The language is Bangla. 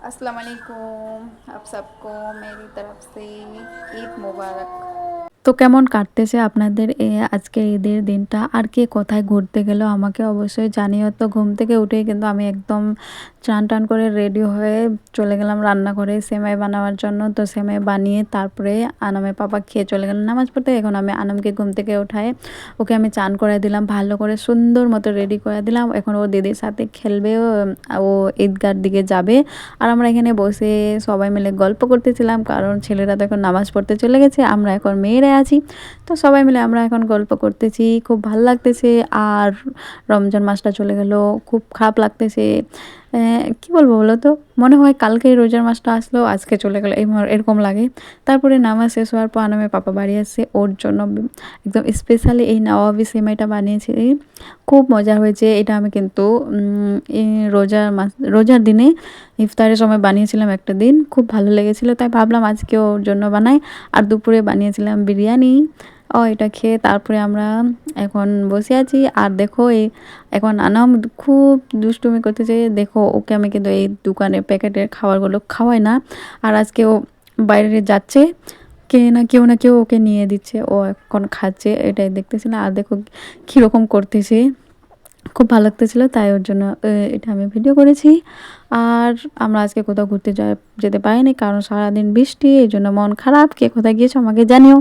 अस्सलाम वालेकुम आप सबको मेरी तरफ से ईद मुबारक। তো কেমন কাটতেছে আপনাদের আজকের ঈদের দিনটা? আর কে কোথায় ঘুরতে গেল আমাকে অবশ্যই জানিও। তো ঘুম থেকে উঠেই কিন্তু আমি একদম চান-টান করে রেডি হয়ে চলে গেলাম রান্নাঘরে সেমাই বানাবার জন্য। তো সেমাই বানিয়ে তারপরে আনামের পাপা খেয়ে চলে গেলেন নামাজ পড়তে। এখন আমি আনামকে ঘুম থেকে উঠায়ে ওকে আমি চান করায় দিলাম, ভালো করে সুন্দর মতো রেডি করে দিলাম। এখন ও দিদির সাথে খেলবে, ও ঈদগাহর দিকে যাবে। আর আমরা এখানে বসে সবাই মিলে গল্প করতেছিলাম, কারণ ছেলেরা তো এখন নামাজ পড়তে চলে গেছে, আমরা এখন মেয়েরা আছি। তো সবাই মিলে আমরা এখন গল্প করতেছি, খুব ভাল লাগতেছে। আর রমজান মাসটা চলে গেল, খুব খারাপ লাগতেছে। কি বলবো বলো তো, মনে হয় কালকেই রোজার মাসটা আসলো, আজকে চলে গেল, এরকম লাগে। তারপরে নামাজ শেষ হওয়ার পর আনামের পাপা বাড়ি আসছে, ওর জন্য একদম স্পেশালি এই নওয়াবি সেমাইটা বানিয়েছি, খুব মজা হয়েছে। এটা আমি কিন্তু এই রোজার দিনে ইফতারের সময় বানিয়েছিলাম একটা দিন, খুব ভালো লেগেছিল, তাই ভাবলাম আজকে ওর জন্য বানাই। আর দুপুরে বানিয়েছিলাম বিরিয়ানি। এটা খেয়ে তারপরে আমরা এখন বসে আছি। আর দেখো এখন আনাম খুব দুষ্টুমি করতেছে, দেখো ওকে আমি কিন্তু এই দোকানের প্যাকেটের খাবারগুলো খাওয়াই না। আর আজকে ও বাইরে যাচ্ছে, কেউ না কেউ ওকে নিয়ে দিচ্ছে, ও এখন খাচ্ছে, এটাই দেখতেছিল। আর দেখো কীরকম করতেছে, খুব ভালো লাগতেছিল, তাই ওর জন্য এটা আমি ভিডিও করেছি। আর আমরা আজকে কোথাও ঘুরতে যেতে পারিনি, কারণ সারাদিন বৃষ্টি, এই জন্য মন খারাপ। কে কোথায় গিয়েছো আমাকে জানিও।